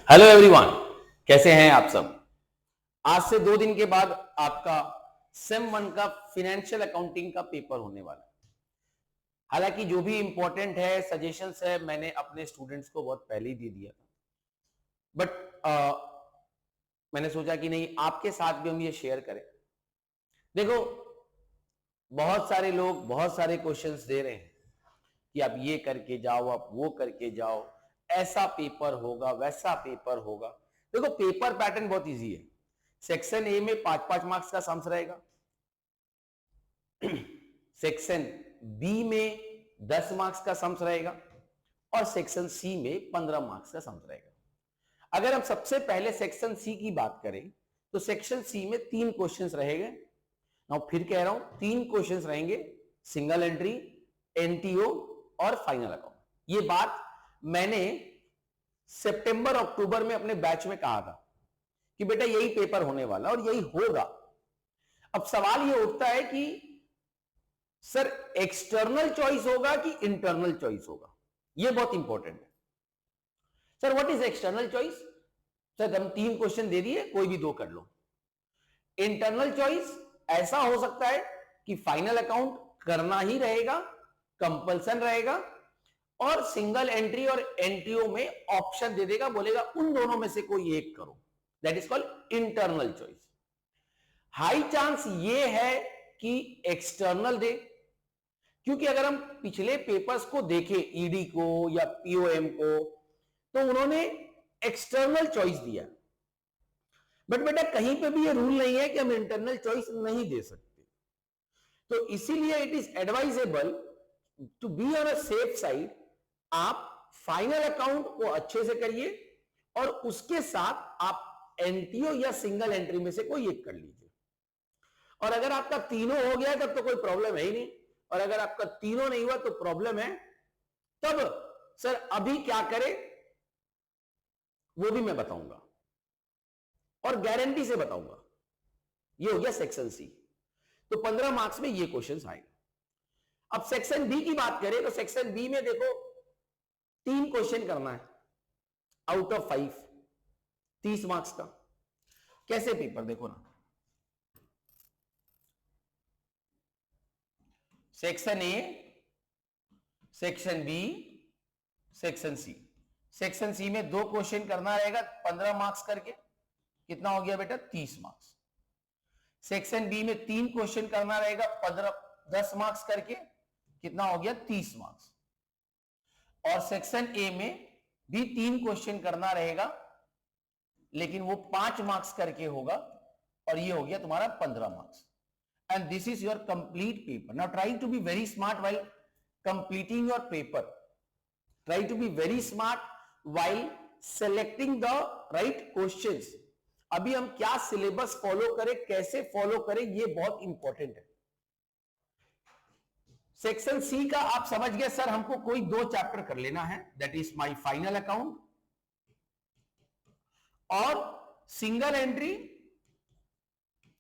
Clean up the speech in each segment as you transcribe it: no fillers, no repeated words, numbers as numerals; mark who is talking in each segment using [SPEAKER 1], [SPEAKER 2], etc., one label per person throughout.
[SPEAKER 1] Hello everyone, कैसे हैं आप सब। आज से 2 दिन के बाद आपका सेम 1 का फाइनेंशियल अकाउंटिंग का पेपर होने वाला है। हालांकि जो भी इंपॉर्टेंट है, सजेशंस है, मैंने अपने स्टूडेंट्स को बहुत पहले ही दे दिया था, बट मैंने सोचा कि नहीं, आपके साथ भी हम ये शेयर करें। देखो, बहुत सारे लोग बहुत सारे क्वेश्चंस दे रहे हैं कि आप ये करके जाओ, आप वो करके जाओ, ऐसा पेपर होगा, वैसा पेपर होगा। देखो, पेपर पैटर्न बहुत इजी है। सेक्शन ए में 5-5 मार्क्स का सम्स रहेगा। सेक्शन बी में 10 मार्क्स का सम्स रहेगा और सेक्शन सी में 15 मार्क्स का सम्स रहेगा। अगर हम सबसे पहले सेक्शन सी की बात करें तो सेक्शन सी में 3 क्वेश्चंस रहेंगे। मैं फिर कह रहा हूं, 3 क्वेश्चंस रहेंगे, सिंगल एंट्री, एनटीओ और फाइनल अकाउंट। ये बात मैंने सितंबर अक्टूबर में अपने बैच में कहा था कि बेटा यही पेपर होने वाला और यही होगा। अब सवाल ये उठता है कि सर एक्सटर्नल चॉइस होगा कि इंटरनल चॉइस होगा। ये बहुत इंपॉर्टेंट है। Sir what is external choice? Sir हम 3 क्वेश्चन दे दिए, कोई भी 2 कर लो। इंटरनल चॉइस ऐसा हो सकता है कि फाइनल अकाउंट करना ही रहेगा, कंपल्सन रहेगा, और सिंगल एंट्री और एनटीओ में ऑप्शन दे देगा, बोलेगा उन दोनों में से कोई एक करो। That is called internal choice. High chance ये है कि एक्सटर्नल दे, क्योंकि अगर हम पिछले पेपर्स को देखें, ईडी को या पीओएम को, तो उन्होंने एक्सटर्नल चॉइस दिया। बट बेटा कहीं पे भी ये रूल नहीं है कि हम इंटरनल चॉइस नहीं दे सकते। तो इसीलिए it is advisable to be on a safe side, आप फाइनल अकाउंट को अच्छे से करिए और उसके साथ आप एनटीओ या सिंगल एंट्री में से कोई एक कर लीजिए। और अगर आपका तीनों हो गया तब तो कोई प्रॉब्लम है ही नहीं, और अगर आपका तीनों नहीं हुआ तो प्रॉब्लम है। तब सर अभी क्या करें वो भी मैं बताऊंगा और गारंटी से बताऊंगा। ये हो गया सेक्शन सी। तो 15 मार्क्स में ये क्वेश्चन आएगा। अब सेक्शन बी की बात करें तो सेक्शन बी में देखो 3 क्वेश्चन करना है आउट ऑफ 5, 30 मार्क्स का। कैसे पेपर देखो ना, section A, section B, section C. Section C में 2 क्वेश्चन करना रहेगा 15 मार्क्स करके, कितना हो गया बेटा 30 मार्क्स। सेक्शन बी में 3 क्वेश्चन करना रहेगा 10 मार्क्स करके, कितना हो गया 30 मार्क्स। और सेक्शन ए में भी 3 क्वेश्चन करना रहेगा, लेकिन वो 5 मार्क्स करके होगा, और ये हो गया तुम्हारा 15 marks. And this is your complete paper. Now try to be very smart while completing your paper. Try to be very smart while selecting the right questions. अभी हम क्या सिलेबस फॉलो करें, कैसे फॉलो करें, ये बहुत इंपॉर्टेंट है। Section C का आप समझ गए, सर हमको कोई 2 चैप्टर कर लेना है, that is my final account और सिंगल एंट्री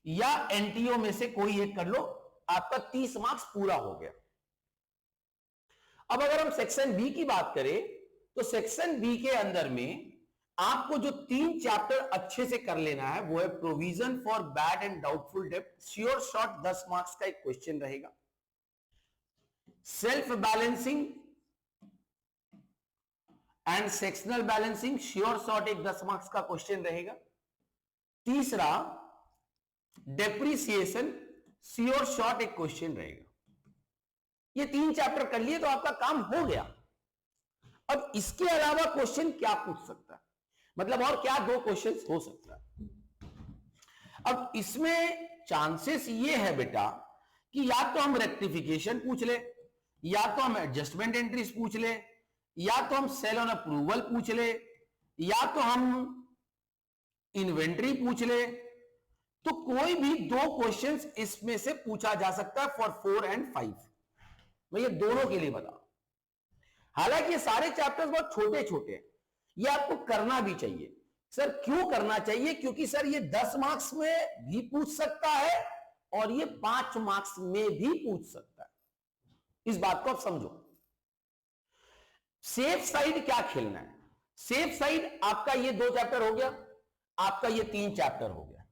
[SPEAKER 1] या एनटीओ में से कोई एक कर लो, आपका 30 मार्क्स पूरा हो गया। अब अगर हम सेक्शन बी की बात करें तो सेक्शन बी के अंदर में आपको जो 3 चैप्टर अच्छे से कर लेना है वो है provision for bad and doubtful डेब्ट, श्योर शॉर्ट 10 मार्क्स का एक क्वेश्चन रहेगा। Self balancing and sectional balancing, sure short एक 10 मार्क्स का क्वेश्चन रहेगा। तीसरा डेप्रिसिएशन, श्योर शॉर्ट एक क्वेश्चन रहेगा। ये 3 चैप्टर कर लिए तो आपका काम हो गया। अब इसके अलावा क्वेश्चन क्या पूछ सकता है, मतलब और क्या 2 क्वेश्चन हो सकता है। अब इसमें चांसेस ये है बेटा कि या तो हम रेक्टिफिकेशन पूछ ले, या तो हम एडजस्टमेंट एंट्रीज पूछ ले, या तो हम सेल ऑन अप्रूवल पूछ ले, या तो हम इन्वेंट्री पूछ ले। तो कोई भी 2 क्वेश्चंस इसमें से पूछा जा सकता है फॉर 4 एंड 5। मैं ये दोनों के लिए बता, हालांकि ये सारे चैप्टर्स बहुत छोटे छोटे हैं, ये आपको करना भी चाहिए। सर क्यों करना चाहिए? क्योंकि सर ये 10 मार्क्स में भी पूछ सकता है और ये 5 मार्क्स में भी पूछ सकता है। इस बात को आप समझो। सेफ साइड क्या खेलना है? सेफ साइड आपका ये 2 चैप्टर हो गया, आपका ये 3 चैप्टर हो गया,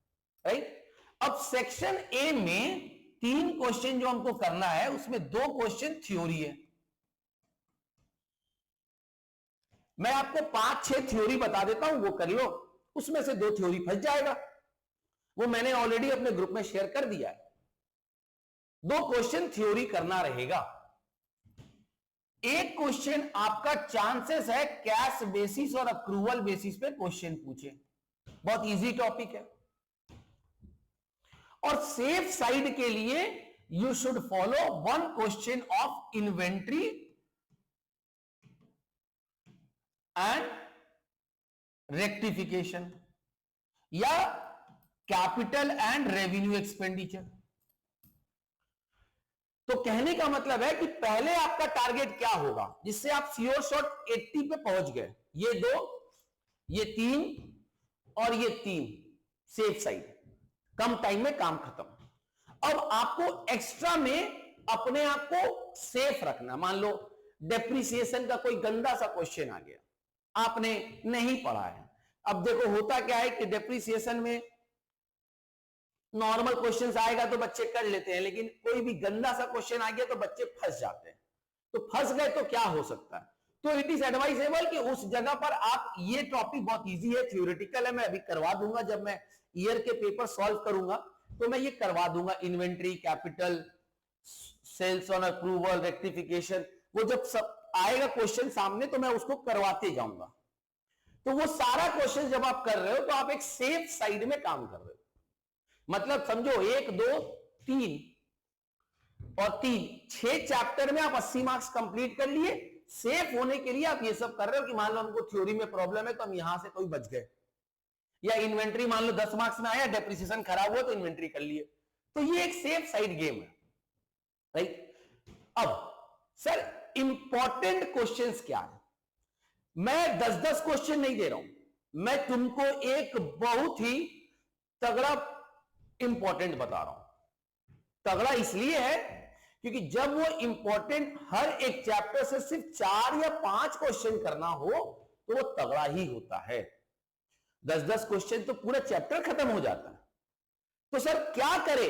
[SPEAKER 1] राइट। अब सेक्शन ए में 3 क्वेश्चन जो हमको करना है, उसमें 2 क्वेश्चन थ्योरी है। मैं आपको 5-6 थ्योरी बता देता हूं, वो कर लो, उसमें से 2 थ्योरी फंस जाएगा, वो मैंने ऑलरेडी अपने ग्रुप में शेयर कर दिया है। 2 क्वेश्चन थ्योरी करना रहेगा। एक क्वेश्चन आपका चांसेस है कैश बेसिस और अक्रूवल बेसिस पे क्वेश्चन पूछे, बहुत इजी टॉपिक है। और सेफ साइड के लिए you should follow 1 question of inventory and rectification या कैपिटल एंड रेवेन्यू एक्सपेंडिचर। तो कहने का मतलब है कि पहले आपका टारगेट क्या होगा जिससे आप श्योर शॉट 80 पे पहुंच गए, ये 2, ये 3 और ये 3 सेफ साइड, कम टाइम में काम खत्म। अब आपको एक्स्ट्रा में अपने आप को सेफ रखना। मान लो डेप्रिसिएशन का कोई गंदा सा क्वेश्चन आ गया, आपने नहीं पढ़ा है। अब देखो होता क्या है कि डेप्रिसिएशन में नॉर्मल क्वेश्चंस आएगा तो बच्चे कर लेते हैं, लेकिन कोई भी गंदा सा क्वेश्चन आ गया तो बच्चे फंस जाते हैं। तो फंस गए तो क्या हो सकता है, तो इट इज एडवाइजेबल कि उस जगह पर आप, ये टॉपिक बहुत इजी है, थ्योरेटिकल है, मैं अभी करवा दूंगा, जब मैं ईयर के पेपर सॉल्व करूंगा तो मैं ये करवा दूंगा। Inventory, capital, sales on approval, rectification, वो जब सब आएगा क्वेश्चन सामने तो मैं उसको करवाते जाऊंगा। तो वो सारा क्वेश्चन जब आप कर रहे हो तो आप एक सेफ साइड में काम कर रहे हो। मतलब समझो 1, 2, 3 और 3, 6 चैप्टर में आप 80 मार्क्स कंप्लीट कर लिए। सेफ होने के लिए आप ये सब कर रहे हो कि मान लो हमको थ्योरी में प्रॉब्लम है तो हम यहां से कोई बच गए, या इन्वेंट्री मान लो 10 मार्क्स में आया, डेप्रिसिएशन खराब हुआ तो इन्वेंट्री कर लिए। तो ये एक सेफ साइड गेम है, राइट। अब सर इंपॉर्टेंट क्वेश्चंस क्या है, मैं 10-10 क्वेश्चन नहीं दे रहा हूं, मैं तुमको एक बहुत ही तगड़ा इंपॉर्टेंट बता रहा हूं। तगड़ा इसलिए है क्योंकि जब वो इंपॉर्टेंट हर एक चैप्टर से सिर्फ 4 या 5 क्वेश्चन करना हो तो वो तगड़ा ही होता है। 10-10 क्वेश्चन तो पूरा चैप्टर खत्म हो जाता है। तो सर क्या करे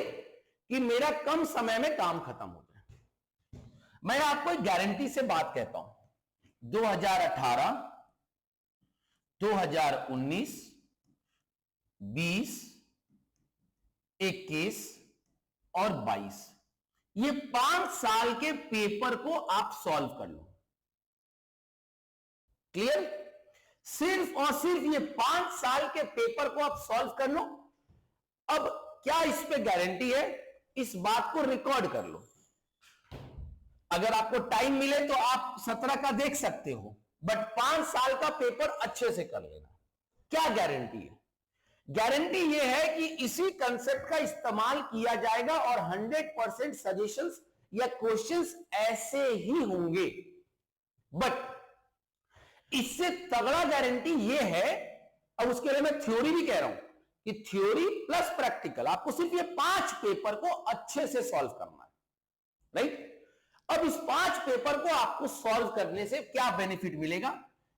[SPEAKER 1] कि मेरा कम समय में काम खत्म हो जाए। मैं आपको एक गारंटी से बात कहता हूं, 2018, 2019, 20, 21 और 22, ये 5 साल के पेपर को आप सॉल्व कर लो। क्लियर? सिर्फ और सिर्फ ये 5 साल के पेपर को आप सॉल्व कर लो। अब क्या इस पे गारंटी है, इस बात को रिकॉर्ड कर लो। अगर आपको टाइम मिले तो आप 17 का देख सकते हो, बट 5 साल का पेपर अच्छे से कर लेना। क्या गारंटी है? गारंटी यह है कि इसी कंसेप्ट का इस्तेमाल किया जाएगा और 100% सजेशंस या क्वेश्चंस ऐसे ही होंगे। बट इससे तगड़ा गारंटी यह है, अब उसके लिए मैं थ्योरी भी कह रहा हूं कि थ्योरी प्लस प्रैक्टिकल, आपको सिर्फ ये 5 पेपर को अच्छे से सॉल्व करना है, राइट। अब इस 5 पेपर को आपको सॉल्व करने से क्या बेनिफिट मिलेगा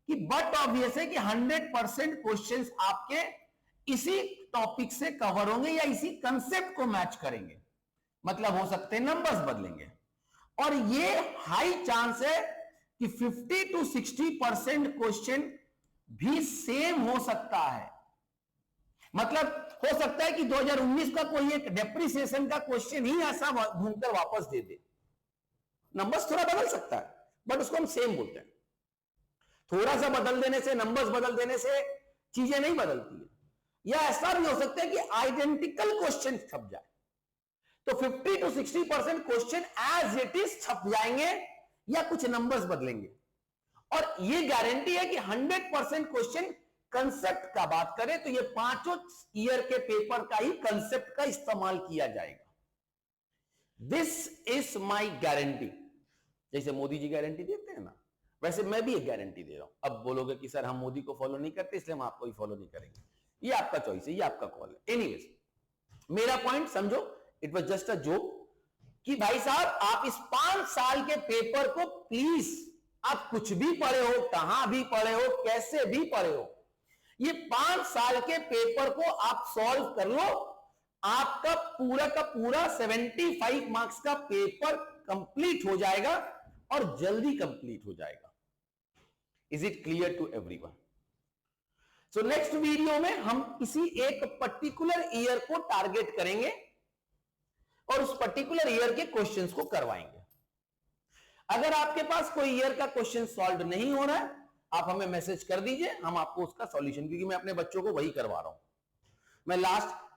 [SPEAKER 1] कि बट ऑब्वियस है कि 100% क्वेश्चंस आपके इसी टॉपिक से कवर होंगे या इसी कंसेप्ट को मैच करेंगे। मतलब हो सकते हैं नंबर्स बदलेंगे, और ये हाई चांस है कि 50 to 60% क्वेश्चन भी सेम हो सकता है। मतलब हो सकता है कि 2019 का कोई एक डेप्रिसिएशन का क्वेश्चन ही ऐसा घूमकर वापस दे दे। नंबर्स थोड़ा बदल सकता है बट उसको हम सेम बोलते हैं। थोड़ा सा बदल देने से, नंबर्स बदल देने से चीजें नहीं बदलती है। या ऐसा भी हो सकता है कि आइडेंटिकल क्वेश्चन छप जाए, तो 50 to 60% question as it is छप जाएंगे या कुछ नंबर्स बदलेंगे। और ये गारंटी है कि 100% क्वेश्चन कंसेप्ट का बात करें तो ये 5 ईयर के पेपर का ही कंसेप्ट का इस्तेमाल किया जाएगा। This is my guarantee. जैसे मोदी जी गारंटी देते हैं ना, वैसे मैं भी एक गारंटी दे रहा हूं। अब बोलोगे कि सर हम मोदी को फॉलो नहीं करते इसलिए हम आपको ही फॉलो नहीं करेंगे, ये आपका चॉइस है, ये आपका कॉल है। एनीवेज, मेरा पॉइंट समझो, it was just a joke कि भाई साहब आप इस 5 साल के पेपर को प्लीज आप कुछ भी पढ़े हो, कहां भी पढ़े हो, कैसे भी पढ़े हो, ये 5 साल के पेपर को आप सॉल्व कर लो, आपका पूरा का पूरा 75 मार्क्स का पेपर कंप्लीट हो जाएगा और जल्दी कंप्लीट हो जाएगा। Is it clear to everyone? So next video में हम किसी एक पर्टिकुलर ईयर को टारगेट करेंगे और उस पर्टिकुलर ईयर के क्वेश्चंस को करवाएंगे। अगर आपके पास कोई ईयर का क्वेश्चन सॉल्व नहीं हो रहा है, आप हमें मैसेज कर दीजिए, हम आपको उसका सॉल्यूशन, क्योंकि मैं अपने बच्चों को वही करवा रहा हूं। मैं लास्ट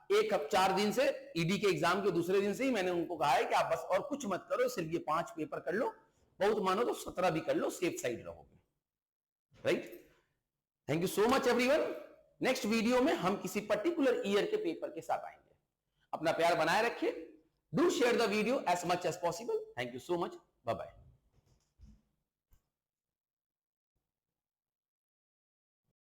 [SPEAKER 1] 4 दिन से ईडी के एग्जाम के दूसरे दिन से ही मैंने उनको कहा है कि आप बस और कुछ मत करो, सिर्फ ये 5 पेपर कर लो, बहुत मानो तो 17 भी कर लो, सेफ साइड रहोगे। Right? Thank you so much everyone. Next video में हम किसी पर्टिकुलर ईयर के पेपर के साथ आएंगे। अपना प्यार बनाए रखिए। Do share the video as much as possible. Thank you so much. Bye bye.